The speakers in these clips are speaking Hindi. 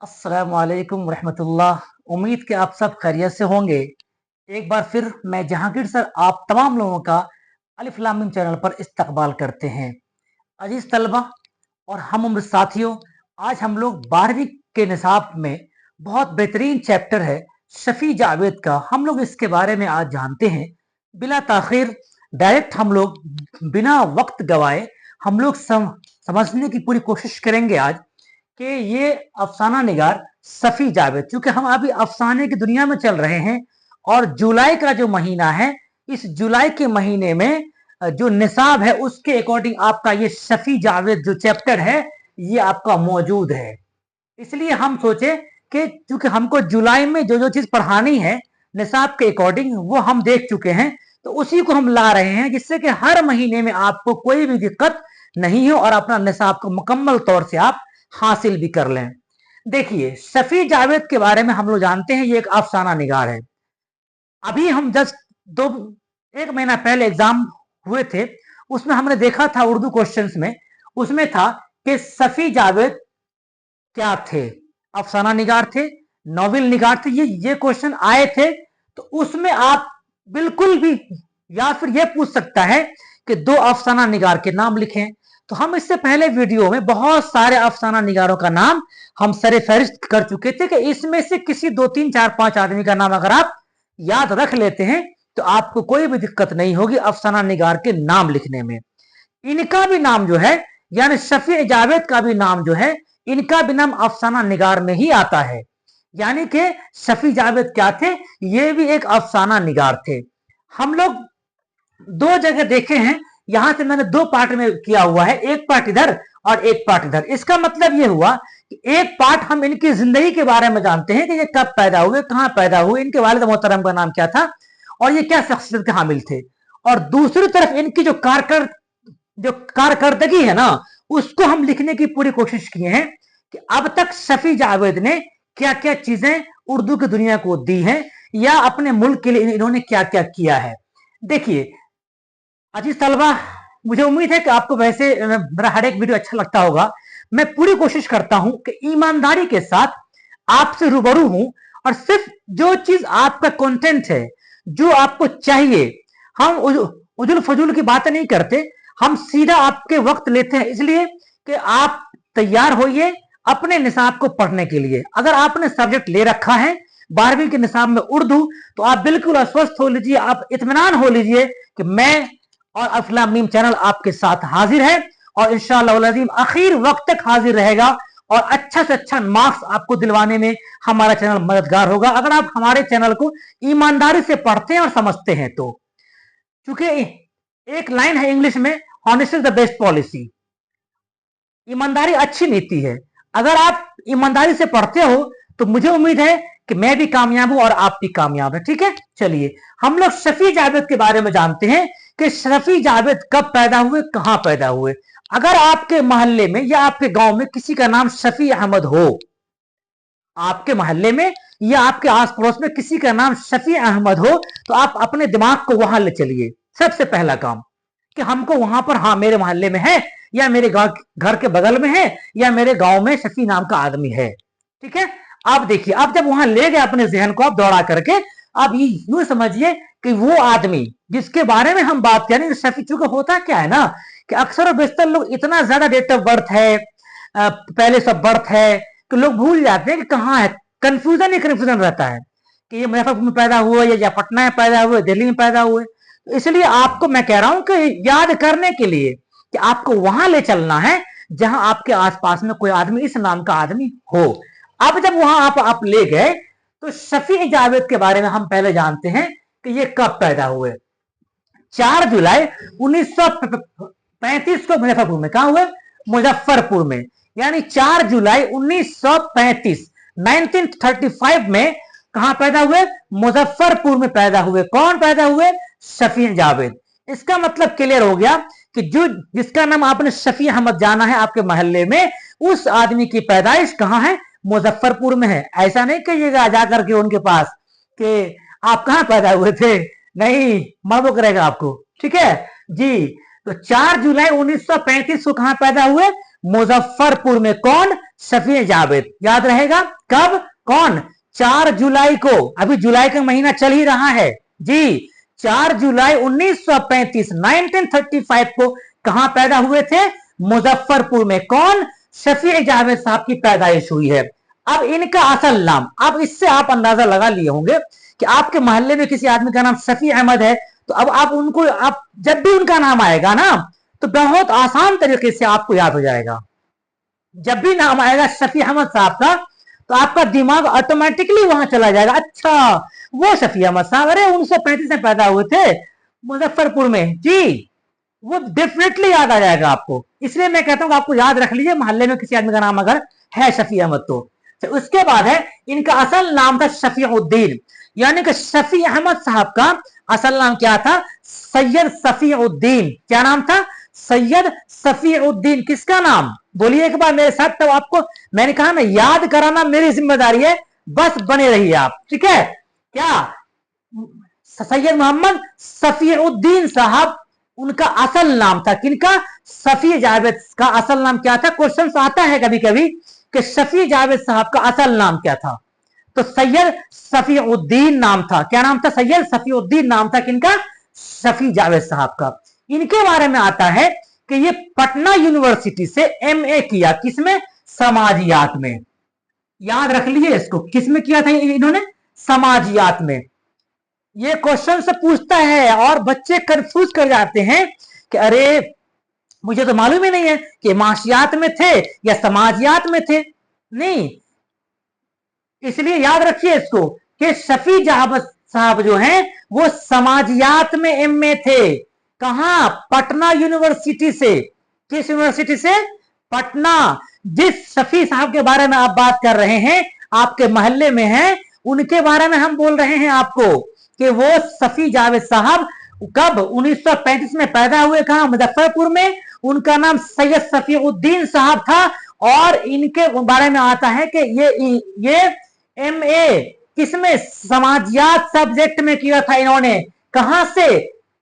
अस्सलाम वालेकुम रहमतुल्लाह। उम्मीद कि आप सब खैरियत से होंगे। एक बार फिर मैं जहांगीर सर आप तमाम लोगों का अलिफ लाम मीम चैनल पर इस्तकबाल करते हैं। अजीज तलबा और हम उम्र साथियों, आज हम लोग 12वीं के निसाब में बहुत बेहतरीन चैप्टर है शफी जावेद का, हम लोग इसके बारे में आज जानते हैं। बिला ताखिर डायरेक्ट हम लोग बिना वक्त गवाए हम लोग समझने की पूरी कोशिश करेंगे आज कि ये अफसाना निगार सफी जावेद, क्योंकि हम अभी अफसाने की दुनिया में चल रहे हैं और जुलाई का जो महीना है, इस जुलाई के महीने में जो निसाब है उसके अकॉर्डिंग आपका ये शफी जावेद जो चैप्टर है ये आपका मौजूद है। इसलिए हम सोचे कि क्योंकि हमको जुलाई में जो जो चीज पढ़ानी है निसाब के अकॉर्डिंग वो हम देख चुके हैं, तो उसी को हम ला रहे हैं जिससे कि हर महीने में आपको कोई भी दिक्कत नहीं हो और अपना निसाब को मुकम्मल तौर से आप हासिल भी कर लें। देखिए, शफी जावेद के बारे में हम लोग जानते हैं ये एक अफसाना निगार है। अभी हम जस्ट दो एक महीना पहले एग्जाम हुए थे, उसमें हमने देखा था उर्दू क्वेश्चंस में, उसमें था कि शफी जावेद क्या थे, अफसाना निगार थे, नॉवेल निगार थे, ये क्वेश्चन आए थे। तो उसमें आप बिल्कुल भी या फिर ये पूछ सकता है कि दो अफसाना निगार के नाम लिखें। तो हम इससे पहले वीडियो में बहुत सारे अफसाना निगारों का नाम हम सरे फहरिस्त कर चुके थे कि इसमें से किसी 2 3 4 5 आदमी का नाम अगर आप याद रख लेते हैं तो आपको कोई भी दिक्कत नहीं होगी अफसाना निगार के नाम लिखने में। इनका भी नाम जो है, यानी शफी जावेद का भी नाम जो है, इनका भी नाम अफसाना निगार में ही आता है। यानी कि शफी जावेद क्या थे, ये भी एक अफसाना निगार थे। हम लोग दो जगह देखे हैं, यहां से मैंने दो पार्ट में किया हुआ है, एक पार्ट इधर और एक पार्ट इधर। इसका मतलब यह हुआ कि एक पार्ट हम इनकी जिंदगी के बारे में जानते हैं कि ये कब पैदा हुए, कहां पैदा हुए, इनके वालिद मोहतरम का नाम क्या था और ये क्या शख्सियत के हामिल थे। और दूसरी तरफ इनकी जो कारकर्दगी है ना, उसको हम लिखने की पूरी कोशिश किए हैं कि अब तक शफी जावेद ने क्या क्या चीजें उर्दू की दुनिया को दी हैं या अपने मुल्क के लिए इन्होंने क्या क्या किया है। देखिए अजीज तलबा, मुझे उम्मीद है कि आपको वैसे मेरा हर एक वीडियो अच्छा लगता होगा। मैं पूरी कोशिश करता हूं कि ईमानदारी के साथ आपसे रूबरू हूं और सिर्फ जो चीज आपका कंटेंट है, जो आपको चाहिए, हम उजुल फजूल की बातें नहीं करते, हम सीधा आपके वक्त लेते हैं, इसलिए कि आप तैयार होइए अपने निसाब को पढ़ने के लिए। अगर आपने सब्जेक्ट ले रखा है 12वीं के निसाब में उर्दू, तो आप बिल्कुल अस्वस्थ हो लीजिए, आप इत्मीनान हो लीजिए कि मैं और अलिफ लाम मीम चैनल आपके साथ हाजिर है और इंशाअल्लाह अज़ीम आखिर वक्त तक हाजिर रहेगा और अच्छा से अच्छा मार्क्स आपको दिलवाने में हमारा चैनल मददगार होगा, अगर आप हमारे चैनल को ईमानदारी से पढ़ते हैं और समझते हैं तो। क्योंकि एक लाइन है इंग्लिश में, honesty is the best policy, ईमानदारी अच्छी नीति है। अगर आप ईमानदारी से पढ़ते हो तो मुझे उम्मीद है कि मैं भी कामयाब हूं और आप भी कामयाब है। ठीक है, चलिए हम लोग शफी जावेद के बारे में जानते हैं कि शफी जावेद कब पैदा हुए, कहां पैदा हुए। अगर आपके मोहल्ले में या आपके गांव में किसी का नाम शफी अहमद हो, आपके मोहल्ले में या आपके आस पड़ोस में किसी का नाम शफी अहमद हो, तो आप अपने दिमाग को वहां ले चलिए। सबसे पहला काम कि हमको वहां पर, हाँ मेरे मोहल्ले में है या मेरे घर के बगल में है या मेरे गांव में शफी नाम का आदमी है। ठीक है, आप देखिए, आप जब वहां ले गए अपने जहन को आप दौड़ा करके, आप ये यूं समझिए कि वो आदमी जिसके बारे में हम बात करें शफी, चूंकि होता क्या है ना कि अक्सर और बेशतर लोग इतना ज्यादा डेट ऑफ बर्थ है, पहले सब बर्थ है, कि लोग भूल जाते हैं कि कहाँ है। कंफ्यूजन ही कंफ्यूजन रहता है कि ये मुजफ्फरपुर में पैदा हुए या पटना में पैदा हुए, दिल्ली में पैदा हुए। तो इसलिए आपको मैं कह रहा हूं कि याद करने के लिए कि आपको वहां ले चलना है जहां आपके आसपास में कोई आदमी इस नाम का आदमी हो। अब जब वहां आप ले गए तो शफी जावेद के बारे में हम पहले जानते हैं कि ये कब पैदा हुए। 4 जुलाई 1935 को मुजफ्फरपुर में, कहा हुए, मुजफ्फरपुर में, यानी 4 जुलाई 1935 1935 में कहां पैदा हुए, मुजफ्फरपुर में पैदा हुए। कौन पैदा हुए, शफी जावेद। इसका मतलब क्लियर हो गया कि जो जिसका नाम आपने शफी अहमद जाना है आपके मोहल्ले में, उस आदमी की पैदाइश कहां है, मुजफ्फरपुर में है। ऐसा नहीं कहिएगा जाकर के उनके पास कि आप कहां पैदा हुए थे, नहीं, मरबो करेगा आपको। ठीक है जी, तो 4 जुलाई 1935 को कहां पैदा हुए, मुजफ्फरपुर में। कौन? शफी जावेद। याद रहेगा कब? कौन? 4 जुलाई को। अभी जुलाई का महीना चल ही रहा है जी। 4 जुलाई 1935 1935 को कहां पैदा हुए थे? मुजफ्फरपुर में। कौन? शफी जावेद साहब की पैदाइश हुई है। अब इनका असल नाम, अब इससे आप अंदाजा लगा लिए होंगे कि आपके मोहल्ले में किसी आदमी का नाम शफी अहमद है, तो अब आप उनको, आप जब भी उनका नाम आएगा ना, तो बहुत आसान तरीके से आपको याद हो जाएगा। जब भी नाम आएगा शफी अहमद साहब का, तो आपका दिमाग ऑटोमेटिकली वहां चला जाएगा, अच्छा वो शफी अहमद साहब, अरे 1935 में पैदा हुए थे मुजफ्फरपुर में जी। वो डेफिनेटली याद आ जाएगा आपको। इसलिए मैं कहता हूं आपको याद रख लीजिए, मोहल्ले में किसी आदमी का नाम अगर है शफी अहमद तो उसके बाद है, इनका असल नाम था शफीउद्दीन, यानी कि शफी अहमद साहब का असल नाम क्या था? सैयद शफीउद्दीन। क्या नाम था? सैयद शफीउद्दीन। किसका नाम? बोलिए एक बार मेरे साथ, तब आपको मैंने कहा ना याद कराना मेरी जिम्मेदारी है, बस बने रहिए आप, ठीक है? क्या? सैयद मोहम्मद शफीउद्दीन साहब, उनका असल नाम था। किनका? शफी जावेद का असल नाम क्या था? क्वेश्चन आता है कभी कभी कि शफी जावेद साहब का असल नाम क्या था, तो सैयद शफीउद्दीन नाम था। क्या नाम था? सैयद शफीउद्दीन नाम था। किनका? शफी जावेद साहब का। इनके बारे में आता है कि ये पटना यूनिवर्सिटी से एमए किया। किसमें? समाजियात में। याद रख लीजिए इसको, किसमें किया था इन्होंने? समाजियात में। ये क्वेश्चन से पूछता है और बच्चे कंफ्यूज कर जाते हैं कि अरे मुझे तो मालूम ही नहीं है कि माशियात में थे या समाजियात में थे। नहीं, इसलिए याद रखिए इसको कि शफी जावेद साहब जो हैं वो समाजियात में एमए थे। कहां? पटना यूनिवर्सिटी से। किस यूनिवर्सिटी से? पटना। जिस शफी साहब के बारे में आप बात कर रहे हैं, आपके मोहल्ले में है, उनके बारे में हम बोल रहे हैं आपको कि वो शफी जावेद साहब कब? 1935 में पैदा हुए। कहां? मुजफ्फरपुर में। उनका नाम सैयद शफीउद्दीन साहब था और इनके बारे में आता है कि ये एमए किसमें? समाजियात सब्जेक्ट में किया था इन्होंने। कहां से?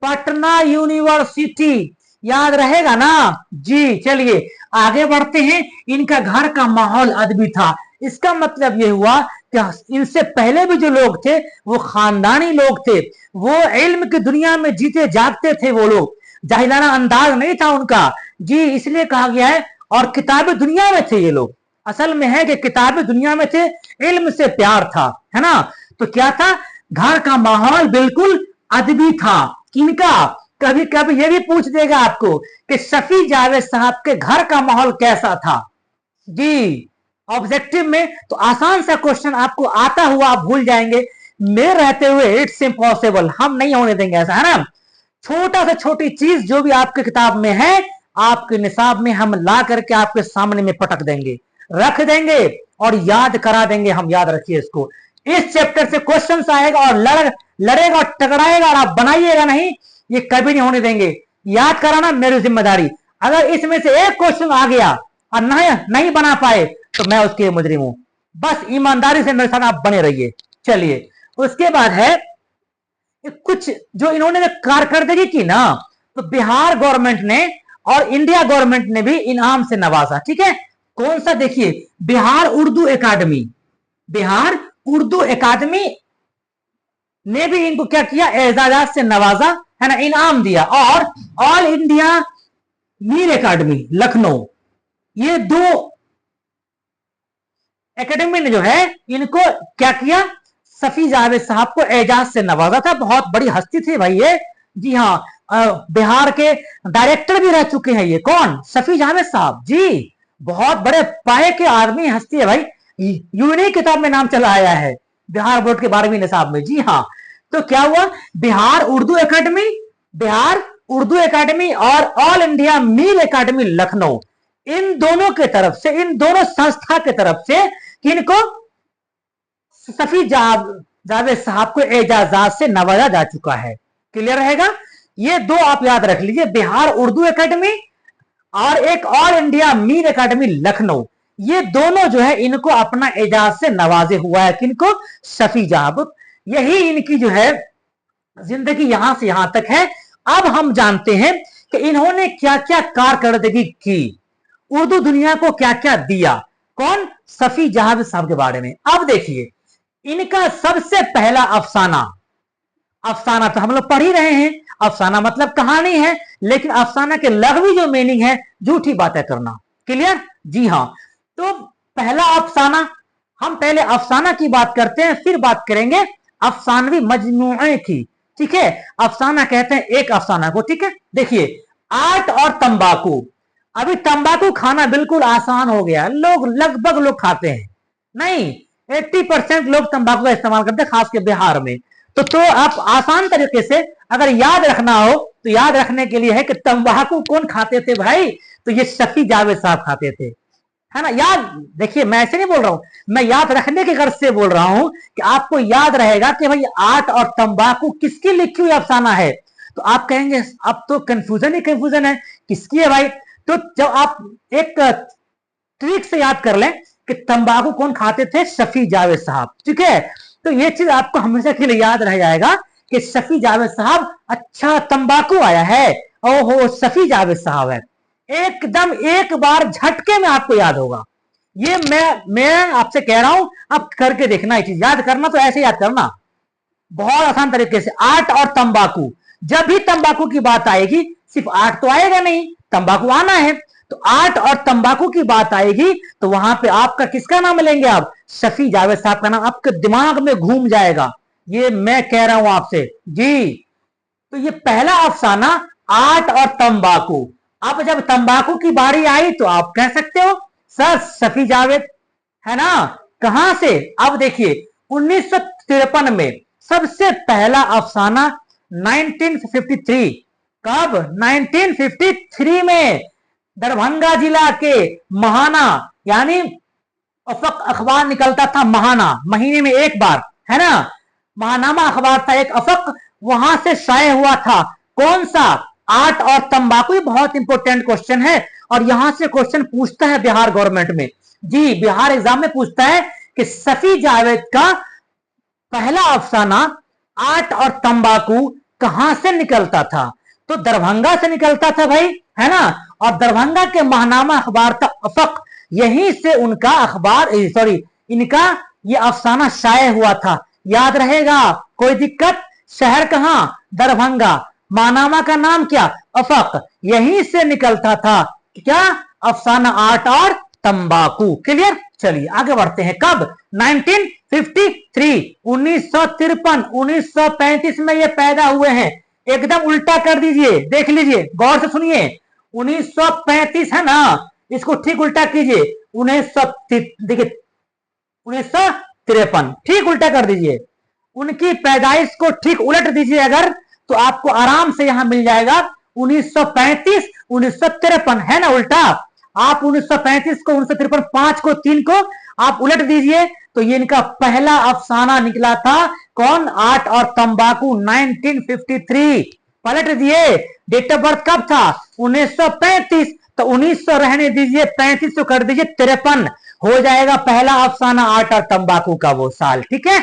पटना यूनिवर्सिटी। याद रहेगा ना जी। चलिए आगे बढ़ते हैं। इनका घर का माहौल अदबी था। इसका मतलब यह हुआ कि इनसे पहले भी जो लोग थे वो खानदानी लोग थे, वो इल्म की दुनिया में जीते जागते थे, वो लोग जाहिलाना अंदाज नहीं था उनका जी। इसलिए कहा गया है, और किताबी दुनिया में थे ये लोग। असल में है कि किताबी दुनिया में थे, इल्म से प्यार था, है ना? तो क्या था? घर का माहौल बिल्कुल अदबी था। किनका? कभी कभी ये भी पूछ देगा आपको कि शफी जावेद साहब के घर का माहौल कैसा था जी। ऑब्जेक्टिव में तो आसान सा क्वेश्चन आपको आता हुआ आप भूल जाएंगे। मेरे रहते हुए इट्स इम्पॉसिबल, हम नहीं होने देंगे ऐसा, है ना? छोटा से छोटी चीज जो भी आपके किताब में है, आपके निसाब में हम ला करके आपके सामने में पटक देंगे, रख देंगे और याद करा देंगे हम। याद रखिए इसको, इस चैप्टर से क्वेश्चन आएगा और लड़ेगा और टकराएगा और आप बनाइएगा नहीं, ये कभी नहीं होने देंगे। याद कराना मेरी जिम्मेदारी। अगर इसमें से एक क्वेश्चन आ गया और नहीं बना पाए तो मैं उसके मुजरिम हूं। बस ईमानदारी से मेरे साथ आप बने रहिए। चलिए उसके बाद है कुछ जो इन्होंने कारकर्दगी की ना, तो बिहार गवर्नमेंट ने और इंडिया गवर्नमेंट ने भी इनाम से नवाजा। ठीक है, कौन सा? देखिए, बिहार उर्दू एकेडमी, बिहार उर्दू एकेडमी ने भी इनको क्या किया? एजाजात से नवाजा, है ना, इनाम दिया। और all India Mir academy Lucknow, ये दो एकेडमी ने जो है इनको क्या किया? शफी जावेद साहब को एजाज से नवाजा था। बहुत बड़ी हस्ती थी भाई ये जी। हाँ, बिहार के डायरेक्टर भी रह चुके हैं ये। कौन? शफी जावेद साहब जी। बहुत बड़े पाए के आदमी, हस्ती है भाई। यूनिक किताब में नाम चला आया है बिहार बोर्ड के 12वीं निसाब में जी। हाँ, तो क्या हुआ? बिहार उर्दू एकेडमी, बिहार उर्दू एकेडमी और all India Mir academy Lucknow, इन दोनों के तरफ से, इन दोनों संस्था के तरफ से किनको? शफी जावेद साहब को एजाजात से नवाजा जा चुका है। क्लियर रहेगा? ये दो आप याद रख लीजिए, बिहार उर्दू एकेडमी और एक all India Mir academy Lucknow, ये दोनों जो है इनको अपना एजाज से नवाजे हुआ है। किनको? शफी जावेद। यही इनकी जो है जिंदगी यहां से यहां तक है। अब हम जानते हैं कि इन्होंने क्या क्या कारकर्दगी की। उर्दू दुनिया को क्या क्या दिया। कौन? सफी जहाज साहब के बारे में। अब देखिए, इनका सबसे पहला अफसाना, अफसाना तो हम लोग पढ़ ही रहे हैं, अफसाना मतलब कहानी है, लेकिन अफसाना के लघवी जो मीनिंग है, झूठी बातें करना। क्लियर? जी हाँ। तो पहला अफसाना, हम पहले अफसाना की बात करते हैं, फिर बात करेंगे अफसानवी मजमूए की। ठीक है, अफसाना कहते हैं एक अफसाना को। ठीक है, देखिए, आट और तंबाकू। अभी तंबाकू खाना बिल्कुल आसान हो गया, लोग लगभग लोग खाते हैं। नहीं, 80% लोग तंबाकू का इस्तेमाल करते हैं, खास के बिहार में। तो आप आसान तरीके से अगर याद रखना हो तो याद रखने के लिए है कि तंबाकू कौन खाते थे भाई, तो ये शफी जावेद साहब खाते थे, है ना। याद, देखिए मैं ऐसे नहीं बोल रहा हूं, मैं याद रखने की गर्ज से बोल रहा हूं कि आपको याद रहेगा कि भाई आट और तंबाकू किसकी लिखी हुई अफसाना है। तो आप कहेंगे अब तो कंफ्यूजन ही कंफ्यूजन है, किसकी है भाई। तो जब आप एक ट्रिक से याद कर लें कि तंबाकू कौन खाते थे, शफी जावेद साहब। ठीक है, तो ये चीज आपको हमेशा के लिए याद रह जाएगा कि शफी जावेद साहब, अच्छा तंबाकू आया है, ओहो शफी जावेद साहब है। एकदम एक बार झटके में आपको याद होगा। ये मैं आपसे कह रहा हूं, आप करके देखना। ये चीज याद करना तो ऐसे याद करना, बहुत आसान तरीके से। आट और तंबाकू, जब भी तंबाकू की बात आएगी, सिर्फ आट तो आएगा नहीं, तंबाकू आना है। तो आट और तंबाकू की बात आएगी तो वहां पे आपका किसका नाम लेंगे आप? शफी जावेद साहब का नाम आपके दिमाग में घूम जाएगा। ये मैं कह रहा हूं आपसे जी। तो ये पहला अफसाना, आट और तंबाकू। अब जब तंबाकू की बारी आई तो आप कह सकते हो सर शफी जावेद, है ना। कहां से? अब देखिए, 1953 में सबसे पहला अफसाना, 1953। कब? 1953 में दरभंगा जिला के महाना, यानी अफक अखबार निकलता था, महाना महीने में एक बार, है ना। महानामा अखबार था एक, अफक, वहां से शाये हुआ था। कौन सा? आट और तंबाकू। ये बहुत इंपॉर्टेंट क्वेश्चन है, और यहां से क्वेश्चन पूछता है बिहार गवर्नमेंट में। जी, बिहार एग्जाम में पूछता है कि शफी जावेद का पहला अफसाना आट और तंबाकू कहां से निकलता था? तो दरभंगा से निकलता था भाई, है ना। और दरभंगा के महानामा अखबार था अफक, यहीं से उनका अखबार, सॉरी, इनका ये अफसाना शाये हुआ था। याद रहेगा, कोई दिक्कत? शहर कहां? दरभंगा। महानामा का नाम क्या? अफक। यहीं से निकलता था क्या? अफसाना आट और तंबाकू। क्लियर? चलिए आगे बढ़ते हैं। कब? 1953, 1953, 1935 में ये पैदा हुए हैं। एकदम उल्टा कर दीजिए, देख लीजिए, गौर से सुनिए। 1935 है ना, इसको ठीक उल्टा कीजिए। 1900, देखिए 1953 ठीक उल्टा कर दीजिए। उनकी पैदाइश को ठीक उलट दीजिए अगर, तो आपको आराम से यहां मिल जाएगा 1935, 1953, है ना उल्टा। आप 1935 को 1953, 5 को 3 को आप उलट दीजिए, तो ये इनका पहला अफसाना निकला था। कौन? आट और तंबाकू, 1953। पलट दिए। डेट ऑफ बर्थ कब था? 1935। तो 1900 रहने दीजिए, 35 को कर दीजिए 53, हो जाएगा पहला अफसाना आट और तंबाकू का वो साल। ठीक है,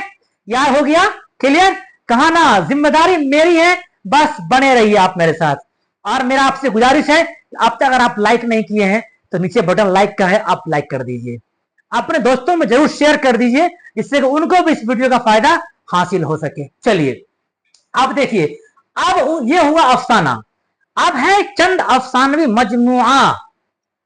याद हो गया? क्लियर? कहा ना, जिम्मेदारी मेरी है, बस बने रहिए आप मेरे साथ। और मेरा आपसे गुजारिश है, अब तक अगर आप लाइक नहीं किए हैं तो नीचे बटन लाइक का है, आप लाइक कर दीजिए। अपने दोस्तों में जरूर शेयर कर दीजिए, इससे उनको भी इस वीडियो का फायदा हासिल हो सके। चलिए अब देखिए, अब ये हुआ अफसाना। अब है चंद अफसानवी मजमुआ,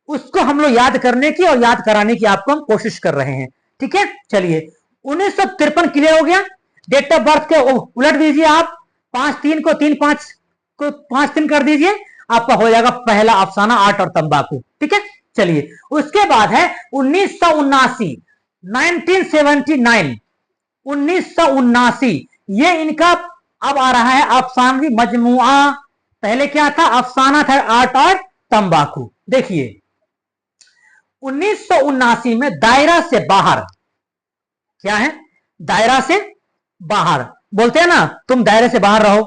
उसको हम लोग याद करने की और याद कराने की आपको हम कोशिश कर रहे हैं। ठीक है, चलिए 1953 क्लियर हो गया। डेट ऑफ बर्थ के उलट दीजिए आप, 5-3 को 3-5 को 5-3 कर दीजिए, आपका हो जाएगा पहला अफसाना आट और तंबाकू। ठीक है, चलिए उसके बाद है 1979, 1979, 1979, ये इनका अब आ रहा है अफसानवी मजमुआ। पहले क्या था? अफसाना था आट और तंबाकू। देखिए 1979 में दायरा से बाहर, क्या है? दायरा से बाहर बोलते हैं ना, तुम दायरे से बाहर रहो,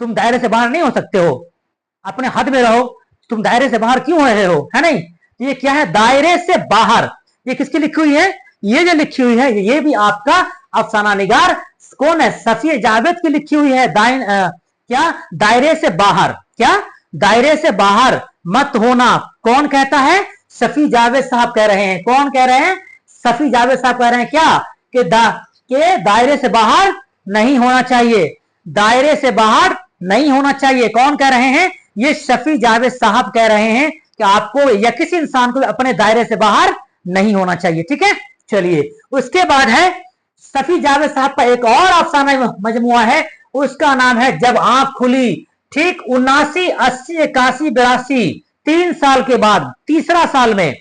तुम दायरे से बाहर नहीं हो सकते हो, अपने हद में रहो, तुम दायरे से बाहर क्यों रहे हो, है नहीं। ये क्या है? दायरे से बाहर। ये किसकी लिखी हुई है? ये जो लिखी हुई है ये भी आपका अफसाना निगार कौन है? शफी जावेद की लिखी हुई है। क्या? दायरे से बाहर। क्या? दायरे से बाहर मत होना, कौन कहता है? शफी जावेद साहब कह रहे हैं। कौन कह रहे हैं? शफी जावेद साहब कह रहे हैं क्या के दायरे से बाहर नहीं होना चाहिए, दायरे से बाहर नहीं होना चाहिए। कौन कह रहे हैं? ये शफी जावेद साहब कह रहे हैं कि आपको या किसी इंसान को अपने दायरे से बाहर नहीं होना चाहिए। ठीक है, चलिए उसके बाद है शफी जावेद साहब का एक और अफसाना मजमुआ है, उसका नाम है जब आंख खुली। ठीक 79, 80, 81, 82 3 साल के बाद तीसरा साल में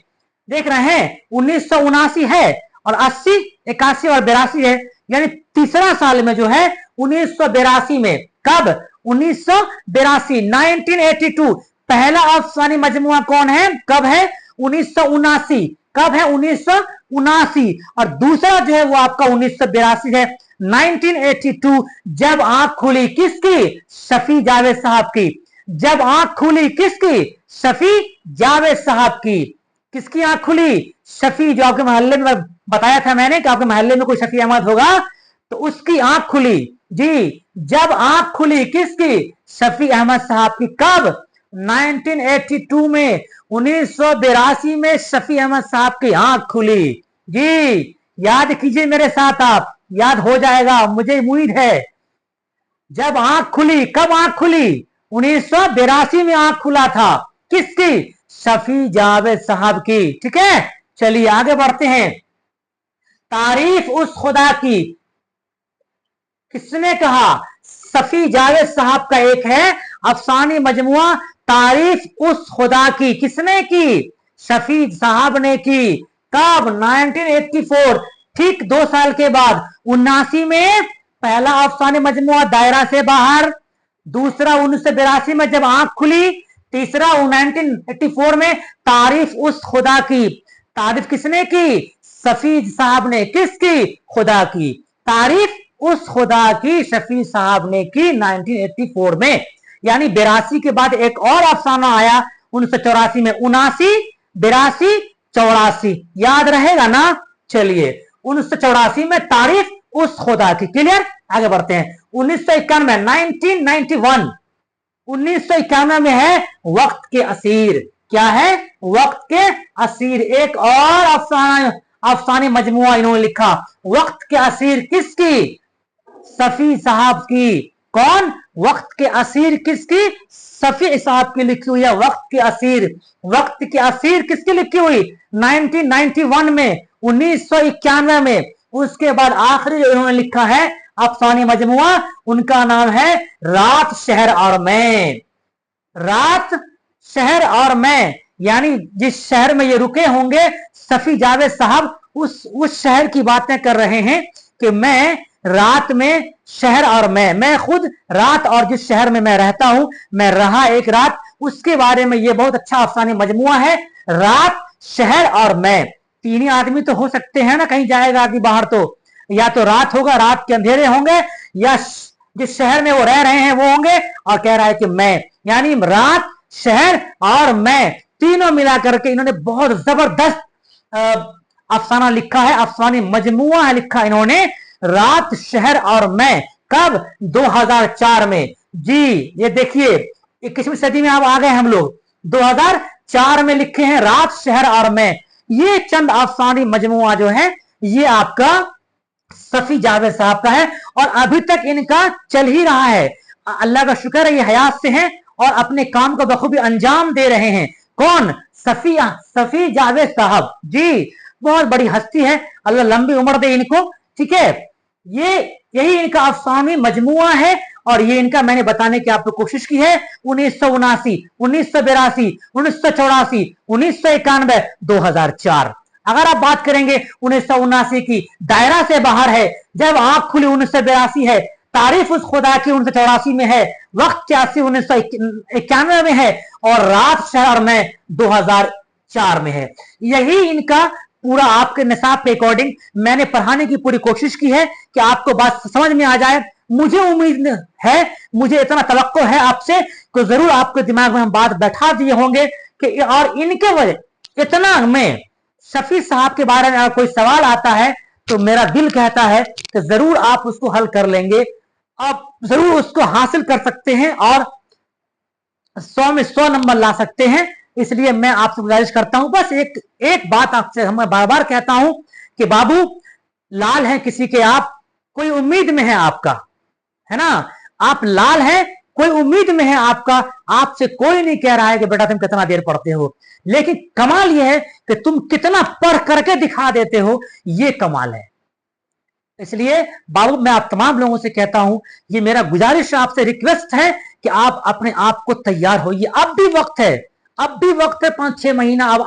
देख रहे हैं 1979 है और 80, 81 और 82 है, यानी तीसरा साल में जो है 1982 में। कब? 1982, 1982। पहला अफसानी मजमुआ कौन है? कब है? 1979। कब है? 1979। और दूसरा जो है वो आपका 1982 है, 1982। जब आंख खुली किसकी? शफी जावेद साहब की। जब आंख खुली किसकी? शफी जावेद साहब की। किसकी आंख खुली? शफी, जो आपके मोहल्ले में बताया था मैंने कि आपके मोहल्ले में कोई शफी अहमद होगा, तो उसकी आंख खुली जी। जब आंख खुली किसकी? शफी अहमद साहब की। कब? 1982 में, 1982 में शफी अहमद साहब की आंख खुली जी। याद कीजिए मेरे साथ, आप याद हो जाएगा मुझे उम्मीद है। जब आंख खुली, कब आंख खुली? 1982 में आंख खुला था। किसकी? शफी जावेद साहब की। ठीक है, चलिए आगे बढ़ते हैं। तारीफ उस खुदा की किसने कहा? शफी जावेद साहब का एक है अफसानी मजमुआ तारीफ उस खुदा की। किसने की? शफी साहब ने की। कब? 1984, ठीक 2 साल के बाद 79 में पहला अफसानी मजमुआ दायरा से बाहर, दूसरा 1982 में जब आंख खुली, तीसरा 1984 में तारीफ उस खुदा की। तारीफ किसने की? शफी साहब ने। किसकी? खुदा की। तारीफ उस खुदा की शफी साहब ने की 1984 में। यानी 82 के बाद एक और अफसाना आया 1984 में। 79, 82, 84 याद रहेगा ना? चलिए 1984 में तारीफ उस खुदा की। क्लियर, आगे बढ़ते हैं। 1991, 1991, 1991 में है वक्त के असीर। क्या है? वक्त के असीर। एक और अफसानी मजमुआ इन्होंने लिखा, वक्त के असीर। किसकी? शफी साहब की। कौन? वक्त के असीर किसकी? शफी साहब की लिखी हुई है वक्त के असीर। वक्त के असीर किसकी लिखी हुई? 1991 में, 1991 में। उसके बाद आखिरी जो इन्होंने लिखा है अफसानी मजमुआ, उनका नाम है रात, शहर और मैं। रात, शहर और मैं, यानी जिस शहर में ये रुके होंगे शफी जावेद साहब, उस शहर की बातें कर रहे हैं कि मैं रात में, शहर और मैं खुद रात और जिस शहर में मैं रहता हूं, मैं रहा एक रात, उसके बारे में ये बहुत अच्छा अफसानी मजमुआ है। रात, शहर और मैं। तीन ही आदमी तो हो सकते हैं ना, कहीं जाएगा आदमी बाहर तो या तो रात होगा, रात के अंधेरे होंगे, या जिस शहर में वो रह रहे हैं वो होंगे, और कह रहा है कि मैं, यानी रात, शहर और मैं तीनों मिलाकर के इन्होंने बहुत जबरदस्त अफसाना लिखा है, अफसानी मजमुआ है लिखा इन्होंने, रात, शहर और मैं। कब? 2004 में जी। ये देखिए 21वीं सदी में अब आ गए हम लोग, 2004 में लिखे हैं रात, शहर और मैं। ये चंद अफसानी मजमुआ जो है ये आपका शफी जावेद साहब का है और अभी तक इनका चल ही रहा है। अल्लाह का शुक्र है ये हयात से हैं और अपने काम को बखूबी अंजाम दे रहे हैं। कौन? शफी जावेद साहब जी, बहुत बड़ी हस्ती है, अल्लाह लंबी उम्र दे इनको। ठीक है, ये यही इनका अफसानी मजमुआ है और ये इनका मैंने बताने की आपको कोशिश की है। 1979, 1982, 1984, 1991, 2004। अगर आप बात करेंगे 1979 की, दायरा से बाहर है, जब आंख खुली 1982 है, तारीफ उस खुदा की 1984 में है, वक्त 1991 में है और रात, शहर में 2004 में है। यही इनका पूरा आपके निसाब के अकॉर्डिंग मैंने पढ़ाने की पूरी कोशिश की है कि आपको बात समझ में आ जाए। मुझे उम्मीद है, मुझे इतना तवक्को है आपसे कि जरूर आपके दिमाग में हम बात बैठा दिए होंगे कि और इनके वजह इतना में शफी साहब के बारे में अगर कोई सवाल आता है तो मेरा दिल कहता है कि जरूर आप उसको हल कर लेंगे, आप जरूर उसको हासिल कर सकते हैं और 100 में 100 नंबर ला सकते हैं। इसलिए मैं आपसे गुजारिश करता हूं, बस एक एक बात आपसे मैं बार बार कहता हूं कि बाबू, लाल है किसी के आप, कोई उम्मीद में है आपका, है ना। आप लाल हैं, कोई उम्मीद में है आपका। आपसे कोई नहीं कह रहा है कि बेटा तुम कितना देर पढ़ते हो, लेकिन कमाल यह है कि तुम कितना पढ़ करके दिखा देते हो, ये कमाल है। इसलिए बाबू, मैं आप तमाम लोगों से कहता हूं, ये मेरा गुजारिश आपसे रिक्वेस्ट है कि आप अपने आप को तैयार होइए। अब भी वक्त है, अब भी वक्त है, 5-6 महीना। अब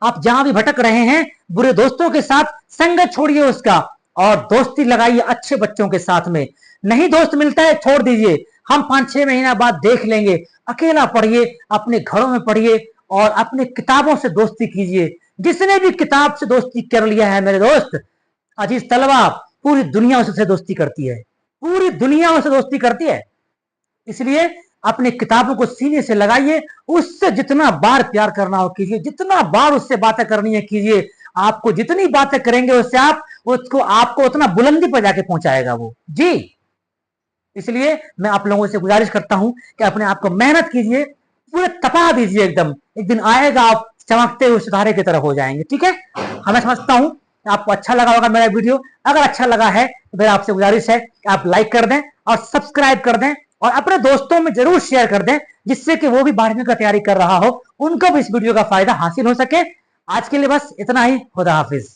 आप जहां भी भटक रहे हैं, बुरे दोस्तों के साथ संगत छोड़िए उसका, और दोस्ती लगाइए अच्छे बच्चों के साथ में। नहीं दोस्त मिलता है, छोड़ दीजिए, हम 5-6 महीना बाद देख लेंगे। अकेला पढ़िए, अपने घरों में पढ़िए, और अपने किताबों से दोस्ती कीजिए। जिसने भी किताब से दोस्ती कर लिया है मेरे दोस्त, अजीज तलबा, पूरी दुनिया उससे दोस्ती करती है, पूरी दुनिया उससे दोस्ती करती है। इसलिए अपने किताबों को सीने से लगाइए, उससे जितना बार प्यार करना हो कीजिए, जितना बार उससे बातें करनी है कीजिए। आपको जितनी बातें करेंगे उससे उसको आपको उतना बुलंदी पर जाके पहुंचाएगा वो जी। इसलिए मैं आप लोगों से गुजारिश करता हूं कि अपने आप को मेहनत कीजिए, पूरे तपा दीजिए एकदम। एक दिन आएगा आप चमकते हुए सितारे की तरह हो जाएंगे, ठीक है। हमें समझता हूं आपको अच्छा लगा होगा मेरा वीडियो। अगर अच्छा लगा है तो मेरा आपसे गुजारिश है कि आप लाइक कर दें और सब्सक्राइब कर दें, और अपने दोस्तों में जरूर शेयर कर दें, जिससे कि वो भी 12वीं का तैयारी कर रहा हो, उनको भी इस वीडियो का फायदा हासिल हो सके। आज के लिए बस इतना ही। खुदा हाफिज।